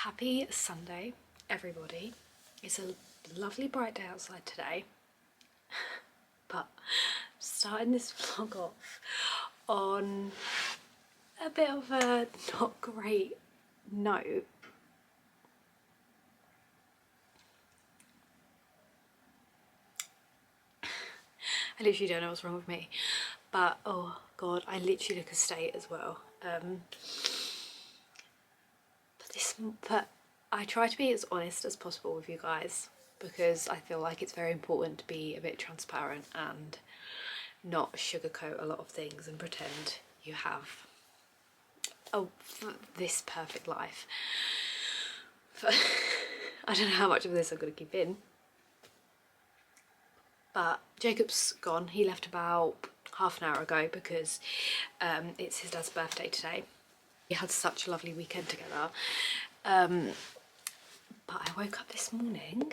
Happy Sunday, everybody. It's a lovely bright day outside today, but starting this vlog off on a bit of a not great note. I literally don't know what's wrong with me, but oh god, I literally look a state as well. But I try to be as honest as possible with you guys because I feel like it's very important to be a bit transparent and not sugarcoat a lot of things and pretend you have this perfect life. I don't know how much of this I'm going to keep in. But Jacob's gone. He left about half an hour ago because it's his dad's birthday today. We had such a lovely weekend together. But I woke up this morning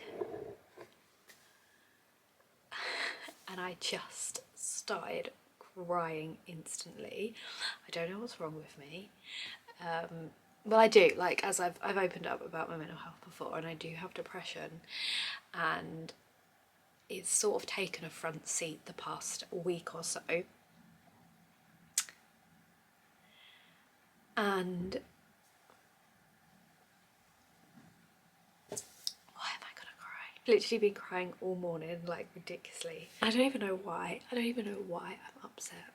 and I just started crying instantly. I don't know what's wrong with me. Well, I do, like, as I've opened up about my mental health before, and I do have depression, and it's sort of taken a front seat the past week or so. And why am I gonna cry? Literally been crying all morning, like ridiculously. I don't even know why. I don't even know why I'm upset.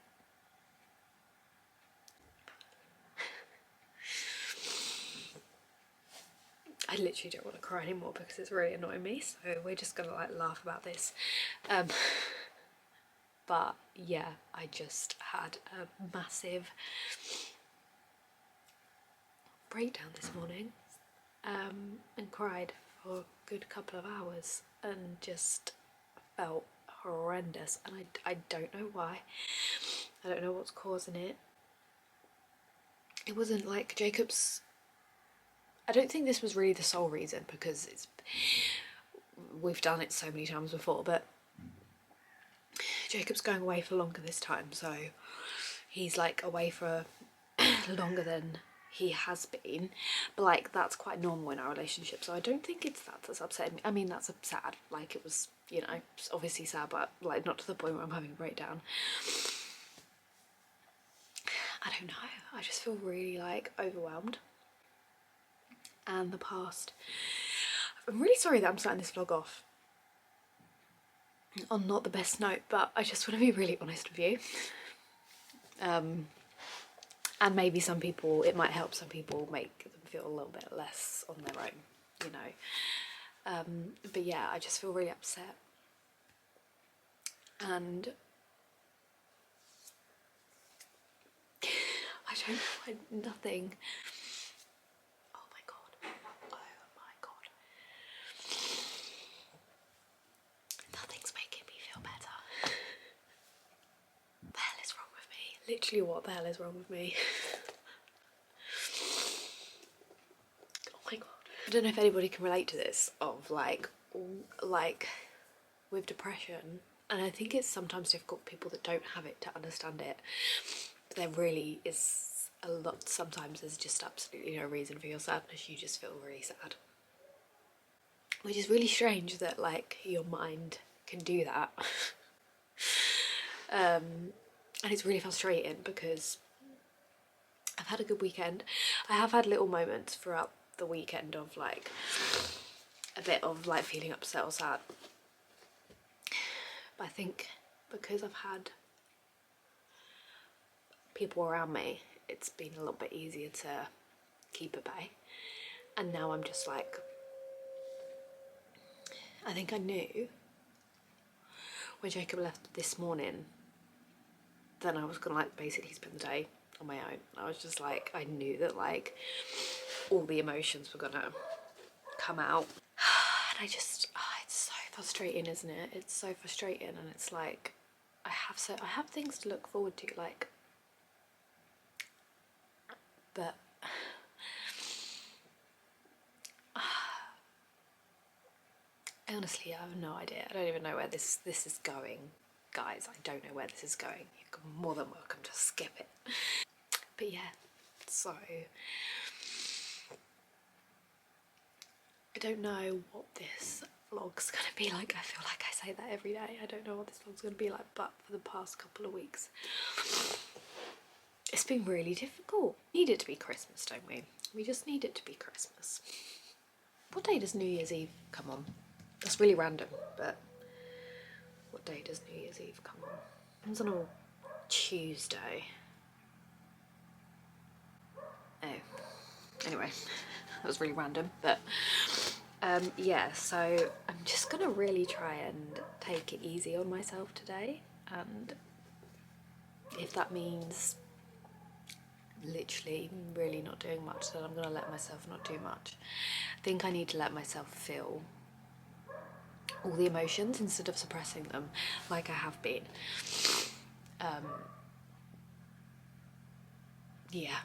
I literally don't want to cry anymore because it's really annoying me, so we're just gonna like laugh about this. But yeah, I just had a massive breakdown this morning and cried for a good couple of hours and just felt horrendous, and I don't know why. I don't know what's causing it. It wasn't like Jacob's. I don't think this was really the sole reason because we've done it so many times before, but Jacob's going away for longer this time, so he's like away for longer than he has been, but like that's quite normal in our relationship, so I don't think it's that's upsetting me. I mean, that's sad, like it was, you know, it's obviously sad, but like not to the point where I'm having a breakdown. I don't know, I just feel really like overwhelmed. And the past, I'm really sorry that I'm starting this vlog off on not the best note, but I just want to be really honest with you. And maybe some people, it might help some people, make them feel a little bit less on their own, you know. But yeah, I just feel really upset. And I don't know, nothing. Oh my god. Nothing's making me feel better. What the hell is wrong with me? Literally, what the hell is wrong with me? Oh my god. I don't know if anybody can relate to this, of like with depression, and I think it's sometimes difficult for people that don't have it to understand it, but there really is a lot. Sometimes there's just absolutely no reason for your sadness, you just feel really sad, which is really strange that like your mind can do that. And it's really frustrating because I've had a good weekend. I have had little moments throughout the weekend of like a bit of like feeling upset or sad, but I think because I've had people around me, it's been a little bit easier to keep at bay. And now I'm just like, I think I knew when Jacob left this morning, then I was gonna like basically spend the day on my own. I was just like, I knew that like all the emotions were gonna come out. And I just, it's so frustrating, isn't it? It's so frustrating, and it's like I have things to look forward to, like, but honestly, I have no idea. I don't even know where this is going, guys. I don't know where this is going. You're more than welcome to skip it. But yeah, so don't know what this vlog's gonna be like. I feel like I say that every day. I don't know what this vlog's gonna be like, but for the past couple of weeks it's been really difficult. We need it to be Christmas, don't we? We just need it to be Christmas. What day does New Year's Eve come on? That's really random, but what day does New Year's Eve come on? It comes on a Tuesday. Oh, anyway, that was really random, but yeah, so I'm just gonna really try and take it easy on myself today, and if that means literally really not doing much, then I'm gonna let myself not do much. I think I need to let myself feel all the emotions instead of suppressing them like I have been. Yeah.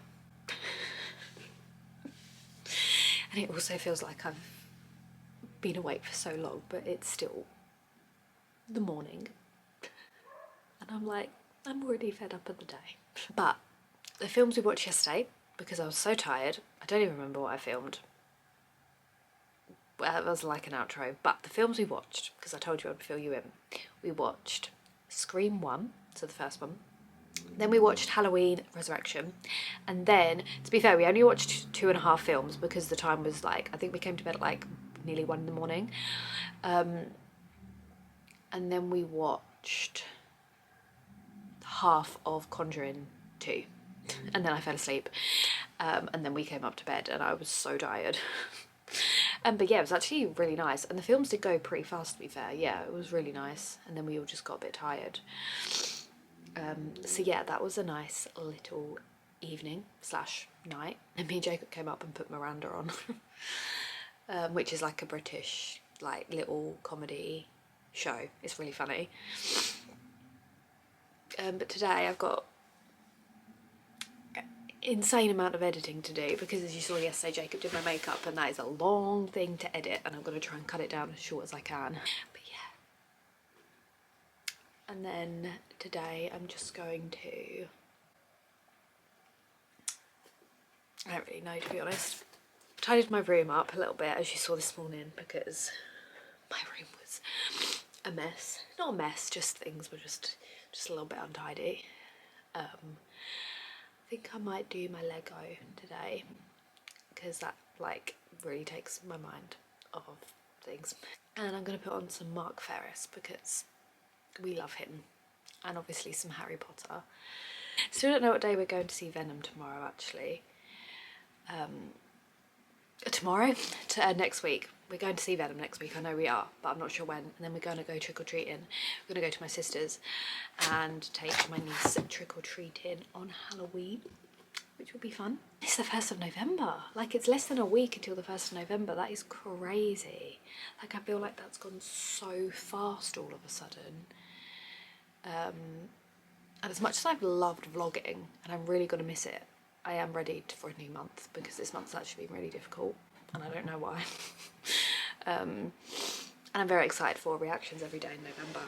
And it also feels like I've been awake for so long, but it's still the morning and I'm like, I'm already fed up of the day. But the films we watched yesterday, because I was so tired, I don't even remember what I filmed. Well, it was like an outro, but the films we watched, because I told you I'd fill you in, we watched Scream 1, so the first one, then we watched Halloween Resurrection, and then, to be fair, we only watched 2.5 films because the time was like, I think we came to bed at like nearly 1 in the morning, and then we watched half of Conjuring 2, and then I fell asleep, and then we came up to bed and I was so tired. But yeah, it was actually really nice, and the films did go pretty fast, to be fair. Yeah, it was really nice, and then we all just got a bit tired. So yeah, that was a nice little evening slash night, and me and Jacob came up and put Miranda on, which is like a British like little comedy show. It's really funny. But today I've got insane amount of editing to do, because as you saw yesterday, Jacob did my makeup, and that is a long thing to edit, and I'm going to try and cut it down as short as I can. But yeah, and then today I'm just going to, I don't really know, to be honest. Tidied my room up a little bit, as you saw this morning, because my room was a mess. Not a mess, just things were just a little bit untidy. I think I might do my Lego today, because that like really takes my mind off of things. And I'm going to put on some Mark Ferris because we love him, and obviously some Harry Potter. Still don't know what day we're going to see Venom tomorrow, actually. Next week. We're going to see Venom next week, I know we are, but I'm not sure when. And then we're going to go trick-or-treating. We're going to go to my sister's and take my niece trick-or-treating on Halloween, which will be fun. It's the 1st of November. Like, it's less than a week until the 1st of November. That is crazy. Like, I feel like that's gone so fast all of a sudden. And as much as I've loved vlogging, and I'm really going to miss it, I am ready for a new month, because this month's actually been really difficult, and I don't know why. And I'm very excited for reactions every day in November.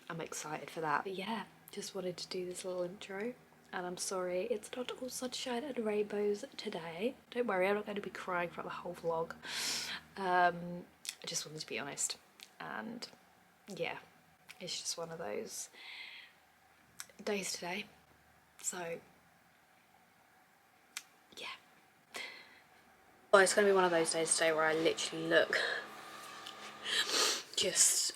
I'm excited for that. But yeah, just wanted to do this little intro, and I'm sorry it's not all sunshine and rainbows today. Don't worry, I'm not going to be crying for the whole vlog. I just wanted to be honest, and yeah, it's just one of those days today. So yeah. Well, it's going to be one of those days today where I literally look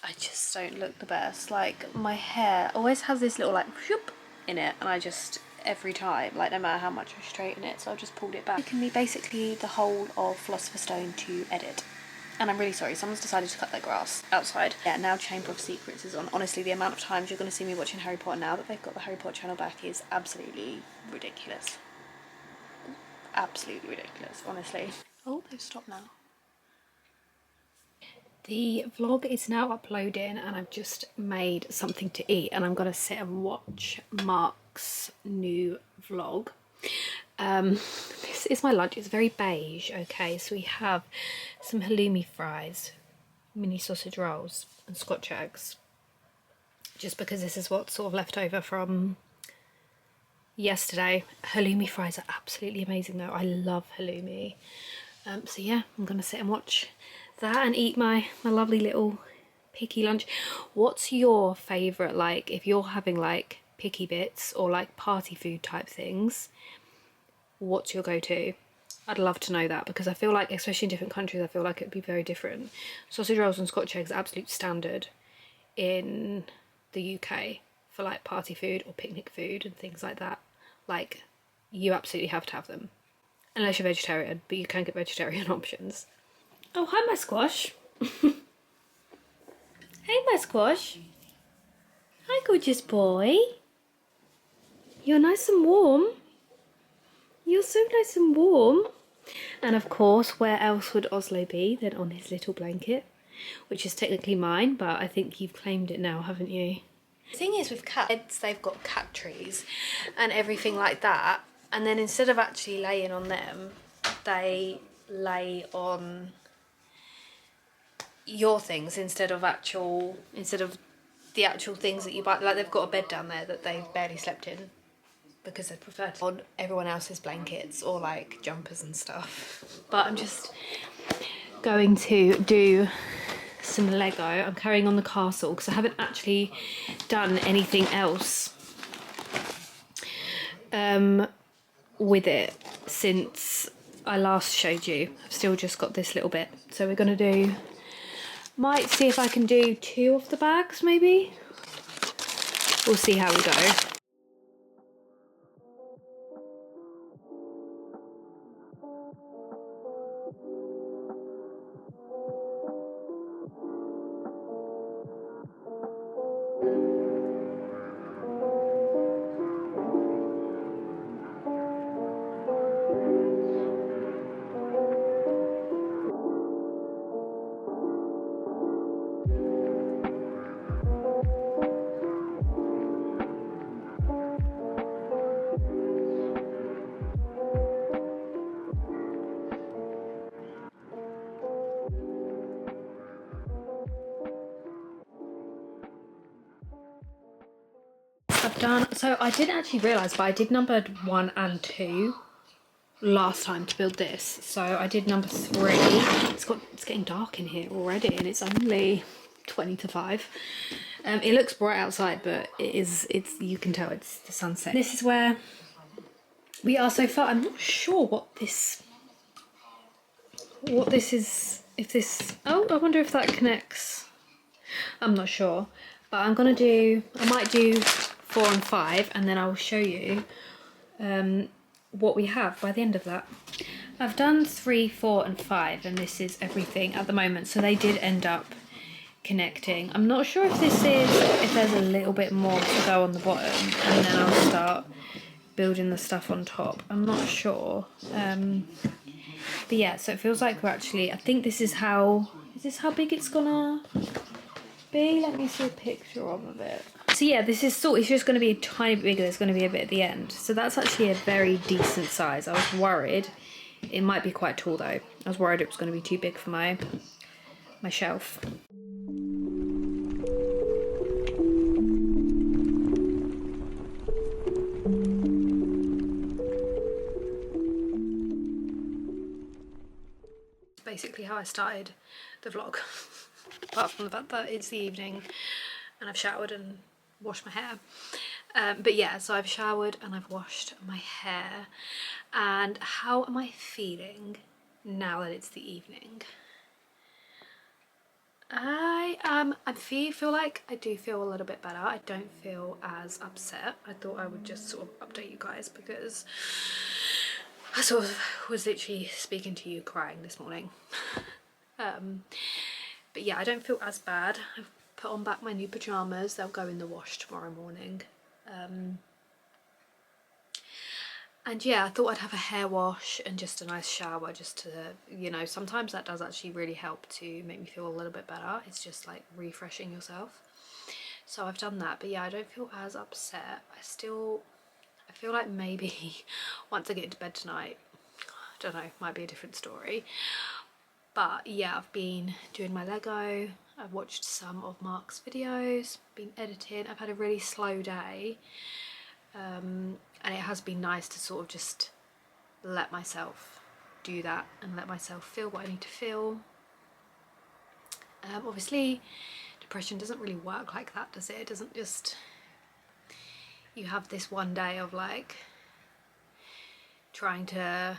I just don't look the best. Like, my hair always has this little like whoop in it, and I just, every time, like, no matter how much I straighten it, so I've just pulled it back. It can be basically the whole of Philosopher's Stone to edit. And I'm really sorry, someone's decided to cut their grass outside. Yeah, now Chamber of Secrets is on. Honestly, the amount of times you're going to see me watching Harry Potter now that they've got the Harry Potter channel back is absolutely ridiculous. Absolutely ridiculous, honestly. Oh, they've stopped now. The vlog is now uploading, and I've just made something to eat, and I'm going to sit and watch Mark's new vlog. This is my lunch. It's very beige. Okay, so we have some halloumi fries, mini sausage rolls, and Scotch eggs, just because this is what's sort of left over from yesterday. Halloumi fries are absolutely amazing though. I love halloumi. So yeah, I'm gonna sit and watch that and eat my lovely little picky lunch. What's your favourite, like, if you're having like picky bits or like party food type things, what's your go-to? I'd love to know that, because I feel like, especially in different countries, I feel like it'd be very different. Sausage rolls and Scotch eggs are absolute standard in the UK for like party food or picnic food and things like that. Like, you absolutely have to have them. Unless you're vegetarian, but you can get vegetarian options. Oh, hi, my squash. Hey, my squash. Hi, gorgeous boy. You're nice and warm. You're so nice and warm. And of course, where else would Oslo be than on his little blanket, which is technically mine, but I think you've claimed it now, haven't you? The thing is with cats, they've got cat trees and everything like that. And then instead of actually laying on them, they lay on your things instead of the actual things that you buy. Like, they've got a bed down there that they've barely slept in because they prefer to on everyone else's blankets or like jumpers and stuff. But I'm just going to do some Lego. I'm carrying on the castle because I haven't actually done anything else with it since I last showed you. I've still just got this little bit, so we're gonna do, might see if I can do 2 of the bags maybe. We'll see how we go. I've done, so I didn't actually realise, but I did number 1 and 2 last time to build this. So I did number 3. It's getting dark in here already, and it's only 20 to 5. It looks bright outside, but it's you can tell it's the sunset. This is where we are so far. I'm not sure what this is. If this, oh, I wonder if that connects. I'm not sure, but I might do 4 and 5, and then I will show you what we have by the end of that. I've done 3, 4 and 5, and this is everything at the moment, so they did end up connecting. I'm not sure if there's a little bit more to go on the bottom, and then I'll start building the stuff on top. I'm not sure. But yeah, so it feels like we're actually, I think is this how big it's gonna be? Let me see a picture of it. So yeah, this is it's just going to be a tiny bit bigger. There's going to be a bit at the end. So that's actually a very decent size. I was worried it might be quite tall though. I was worried it was going to be too big for my shelf. Basically how I started the vlog, apart from the fact that it's the evening and I've showered and washed my hair. But yeah, so I've showered and I've washed my hair. And how am I feeling now that it's the evening? I feel like I do feel a little bit better. I don't feel as upset. I thought I would just sort of update you guys because I sort of was literally speaking to you crying this morning. But yeah, I don't feel as bad. I've put on back my new pyjamas. They'll go in the wash tomorrow morning. And yeah, I thought I'd have a hair wash and just a nice shower just to, you know, sometimes that does actually really help to make me feel a little bit better. It's just like refreshing yourself. So I've done that, but yeah, I don't feel as upset. I feel like maybe once I get into bed tonight, I don't know, might be a different story. But yeah, I've been doing my Lego. I've watched some of Mark's videos, been editing. I've had a really slow day. And it has been nice to sort of just let myself do that and let myself feel what I need to feel. Obviously depression doesn't really work like that, does it? It doesn't just, you have this one day of like trying to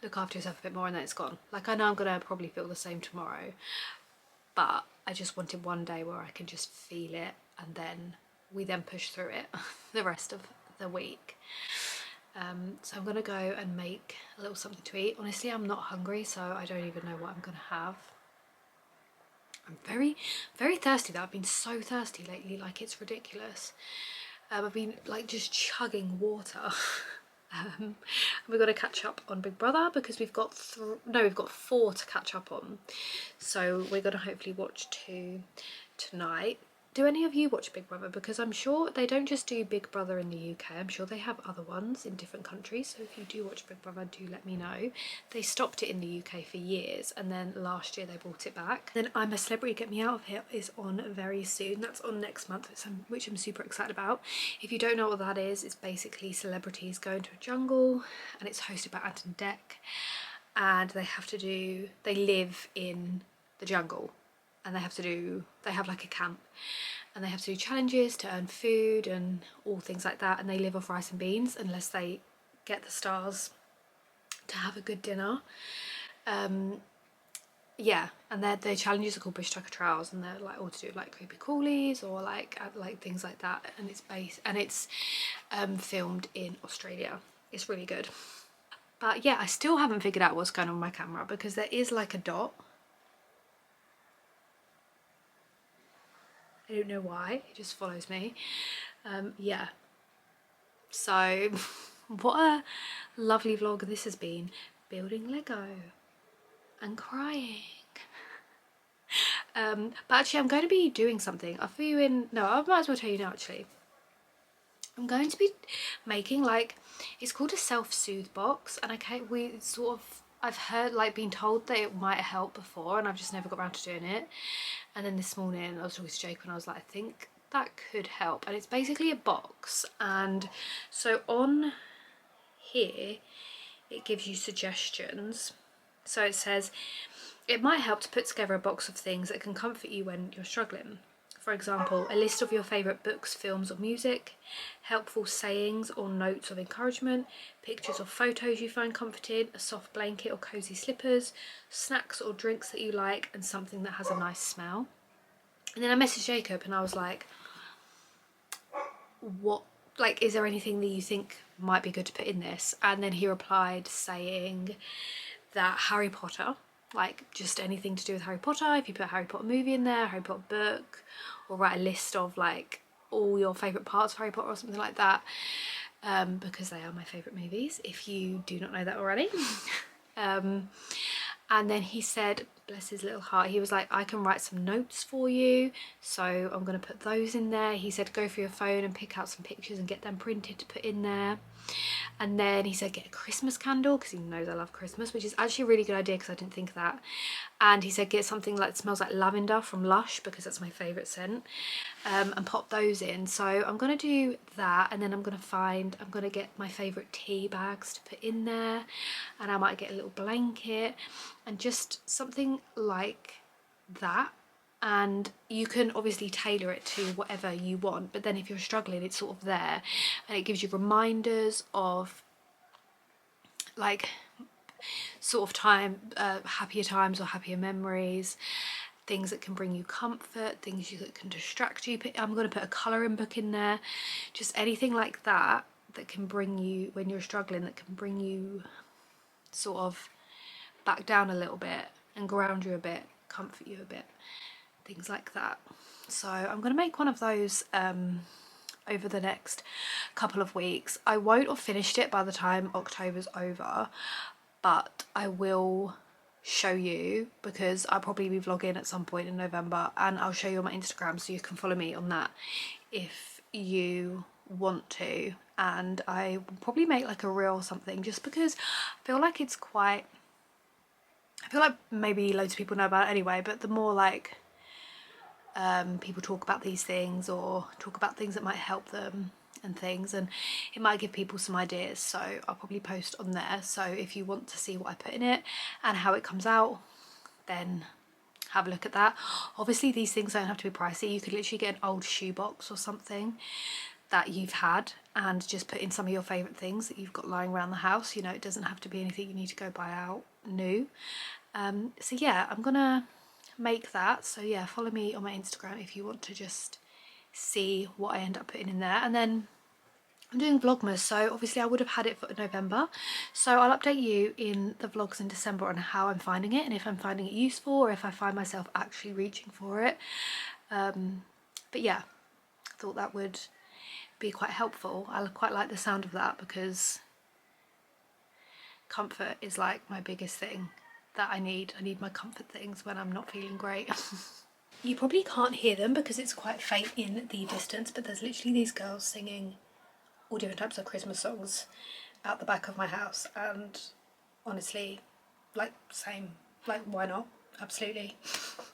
look after yourself a bit more and then it's gone. Like, I know I'm gonna probably feel the same tomorrow, but I just wanted one day where I can just feel it, and then we then push through it the rest of the week. So I'm gonna go and make a little something to eat. Honestly, I'm not hungry, so I don't even know what I'm gonna have. I'm very, very thirsty though. I've been so thirsty lately, like it's ridiculous. I've been like just chugging water. We've got to catch up on Big Brother because we've got 4 to catch up on. So we're going to hopefully watch 2 tonight. Do any of you watch Big Brother? Because I'm sure they don't just do Big Brother in the UK, I'm sure they have other ones in different countries. So if you do watch Big Brother, do let me know. They stopped it in the UK for years and then last year they brought it back. Then I'm a Celebrity, Get Me Out of Here is on very soon. That's on next month, which I'm super excited about. If you don't know what that is, it's basically celebrities go into a jungle and it's hosted by Anton Deck, and they live in the jungle. And they have like a camp and they have to do challenges to earn food and all things like that, and they live off rice and beans unless they get the stars to have a good dinner. Yeah, and their challenges are called bush tucker trials, and they're like all to do like creepy crawlies or like things like that, and it's filmed in Australia. It's really good. But yeah, I still haven't figured out what's going on with my camera because there is like a dot. I don't know why, it just follows me. Yeah, so what a lovely vlog this has been. Building Lego and crying. But actually I'm going to be doing something. I'll fill you in. No, I might as well tell you now actually. I'm going to be making like, it's called a self-soothe box, and I've heard, like, been told that it might help before and I've just never got around to doing it. And then this morning I was talking to Jake and I was like, I think that could help. And it's basically a box, and so on here it gives you suggestions. So it says it might help to put together a box of things that can comfort you when you're struggling. For example, a list of your favourite books, films or music, helpful sayings or notes of encouragement, pictures or photos you find comforting, a soft blanket or cosy slippers, snacks or drinks that you like, and something that has a nice smell. And then I messaged Jacob and I was like, what, like, is there anything that you think might be good to put in this? And then he replied saying that Harry Potter, like just anything to do with Harry Potter, if you put a Harry Potter movie in there, Harry Potter book, or write a list of like all your favourite parts of Harry Potter or something like that, because they are my favourite movies, if you do not know that already. And then he said, bless his little heart, he was like, I can write some notes for you, so I'm going to put those in there. He said go for your phone and pick out some pictures and get them printed to put in there. And then he said get a Christmas candle, because he knows I love Christmas, which is actually a really good idea because I didn't think of that. And he said get something that smells like lavender from Lush, because that's my favourite scent, and pop those in. So I'm going to do that, and then I'm going to get my favourite tea bags to put in there, and I might get a little blanket and just something like that. And you can obviously tailor it to whatever you want, but then if you're struggling, it's sort of there, and it gives you reminders of like sort of happier times or happier memories, things that can bring you comfort, things that can distract you. I'm going to put a colouring book in there, just anything like that that can bring you, when you're struggling, that can bring you sort of back down a little bit and ground you a bit, comfort you a bit, things like that. So I'm going to make one of those over the next couple of weeks. I won't have finished it by the time October's over, but I will show you, because I'll probably be vlogging at some point in November, and I'll show you on my Instagram so you can follow me on that if you want to. And I will probably make like a reel or something, just because I feel like it's quite, I feel like maybe loads of people know about it anyway, but the more like people talk about these things or talk about things that might help them, and things, and it might give people some ideas, so I'll probably post on there. So if you want to see what I put in it and how it comes out, then have a look at that. Obviously these things don't have to be pricey. You could literally get an old shoebox or something that you've had and just put in some of your favourite things that you've got lying around the house. You know, it doesn't have to be anything you need to go buy out new. So yeah, I'm gonna make that. So yeah, follow me on my Instagram if you want to just see what I end up putting in there. And then I'm doing Vlogmas, so obviously I would have had it for November, so I'll update you in the vlogs in December on how I'm finding it and if I'm finding it useful or if I find myself actually reaching for it. But yeah, I thought that would be quite helpful. I quite like the sound of that because comfort is like my biggest thing that I need. I need my comfort things when I'm not feeling great. You probably can't hear them because it's quite faint in the distance, but there's literally these girls singing all different types of Christmas songs out the back of my house, and honestly, like, same, like, why not? Absolutely.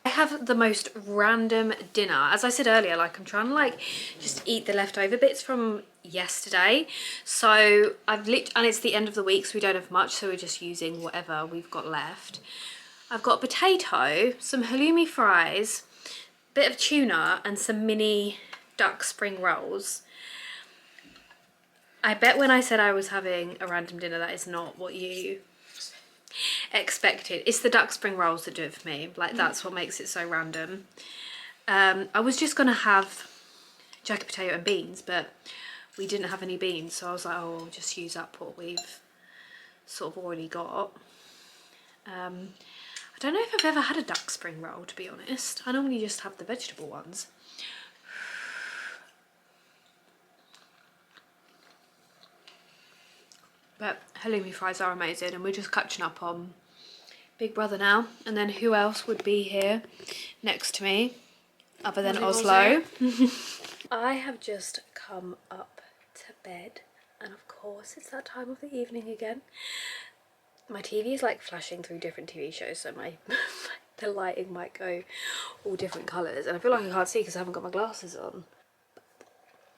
I have the most random dinner. As I said earlier, like, I'm trying to like just eat the leftover bits from yesterday. So and it's the end of the week, so we don't have much, so we're just using whatever we've got left. I've got potato, some halloumi fries, bit of tuna, and some mini duck spring rolls. I bet when I said I was having a random dinner, that is not what you expected. It's the duck spring rolls that do it for me. Like, that's what makes it so random. I was just gonna have jacket potato and beans, but we didn't have any beans, so I was like, oh, I'll just use up what we've sort of already got. I don't know if I've ever had a duck spring roll, to be honest. I normally just have the vegetable ones. But halloumi fries are amazing, and we're just catching up on Big Brother now. And then who else would be here next to me other than Oslo? I have just come up to bed, and of course it's that time of the evening again. My TV is like flashing through different TV shows, so the lighting might go all different colours, and I feel like I can't see because I haven't got my glasses on.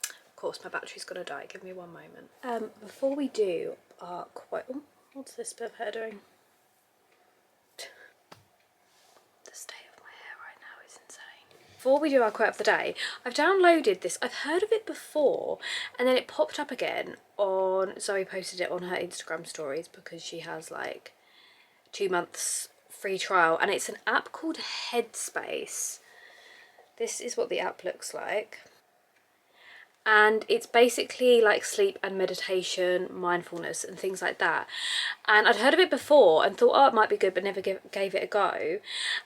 Of course my battery's gonna die, give me one moment. Before we do our quote, oh, what's this bit of hair doing? The state of my hair right now is insane. Before we do our quote of the day, I've downloaded this. I've heard of it before, and then it popped up again on, Zoe posted it on her Instagram stories because she has like 2 months free trial, and it's an app called Headspace. This is what the app looks like. And it's basically like sleep and meditation, mindfulness and things like that. And I'd heard of it before and thought, oh, it might be good, but never gave it a go.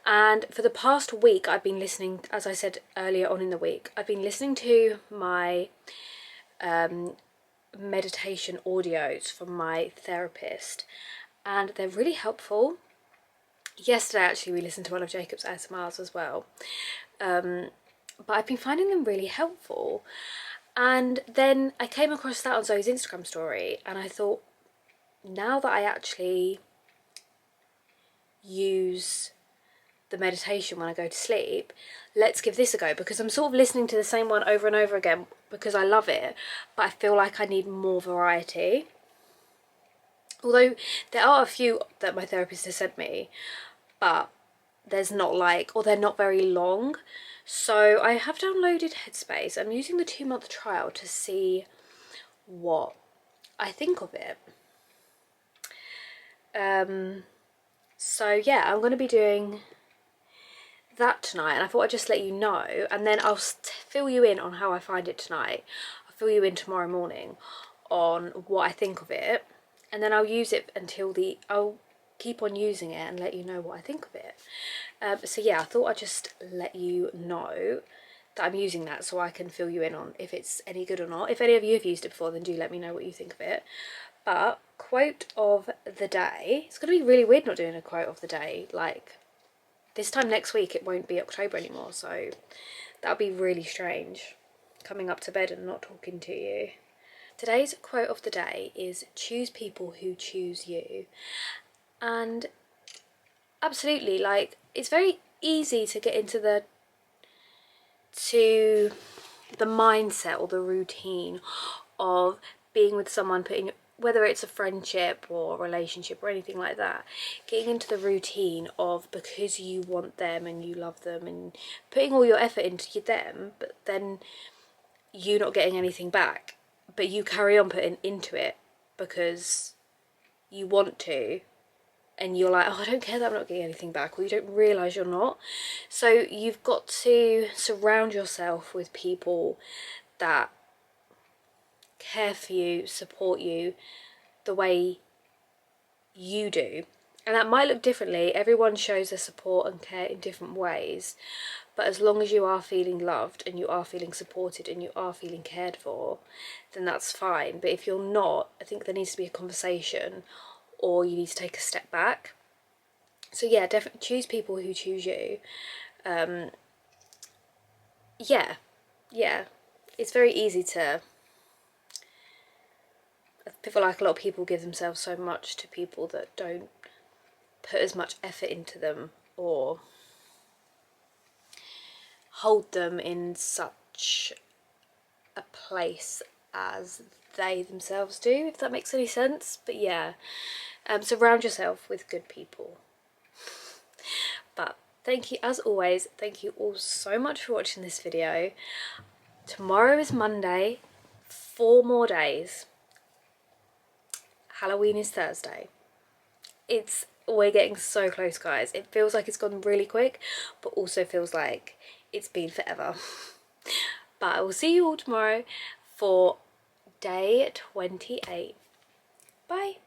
And for the past week, I've been listening, as I said earlier on in the week, I've been listening to my meditation audios from my therapist, and they're really helpful. Yesterday, actually, we listened to one of Jacob's ASMRs as well. But I've been finding them really helpful. And then I came across that on Zoe's Instagram story, and I thought, now that I actually use the meditation when I go to sleep, let's give this a go, because I'm sort of listening to the same one over and over again because I love it, but I feel like I need more variety. Although there are a few that my therapist has sent me, but there's not like, or they're not very long. So I have downloaded Headspace. I'm using the 2-month trial to see what I think of it. So yeah, I'm going to be doing that tonight, and I thought I'd just let you know, and then I'll fill you in on how I find it tonight. I'll fill you in tomorrow morning on what I think of it, and then I'll use it until I'll keep on using it and let you know what I think of it. So yeah, I thought I'd just let you know that I'm using that so I can fill you in on if it's any good or not. If any of you have used it before, then do let me know what you think of it. But quote of the day, it's going to be really weird not doing a quote of the day. Like, this time next week it won't be October anymore, so that'll be really strange, coming up to bed and not talking to you. Today's quote of the day is, choose people who choose you. And absolutely, like, it's very easy to get into the mindset or the routine of being with someone, whether it's a friendship or a relationship or anything like that, getting into the routine of, because you want them and you love them and putting all your effort into them, but then you not getting anything back, but you carry on putting into it because you want to, and you're like, oh, I don't care that I'm not getting anything back, or you don't realise you're not. So you've got to surround yourself with people that care for you, support you the way you do. And that might look differently. Everyone shows their support and care in different ways, but as long as you are feeling loved and you are feeling supported and you are feeling cared for, then that's fine. But if you're not, I think there needs to be a conversation, or you need to take a step back. So yeah, definitely choose people who choose you. Yeah, it's very easy to, I feel like a lot of people give themselves so much to people that don't put as much effort into them or hold them in such a place as they themselves do, if that makes any sense. But yeah, surround yourself with good people. But thank you, as always, thank you all so much for watching this video. Tomorrow is Monday, 4 more days. Halloween is Thursday. We're getting so close, guys. It feels like it's gone really quick, but also feels like it's been forever. But I will see you all tomorrow for day 28. Bye.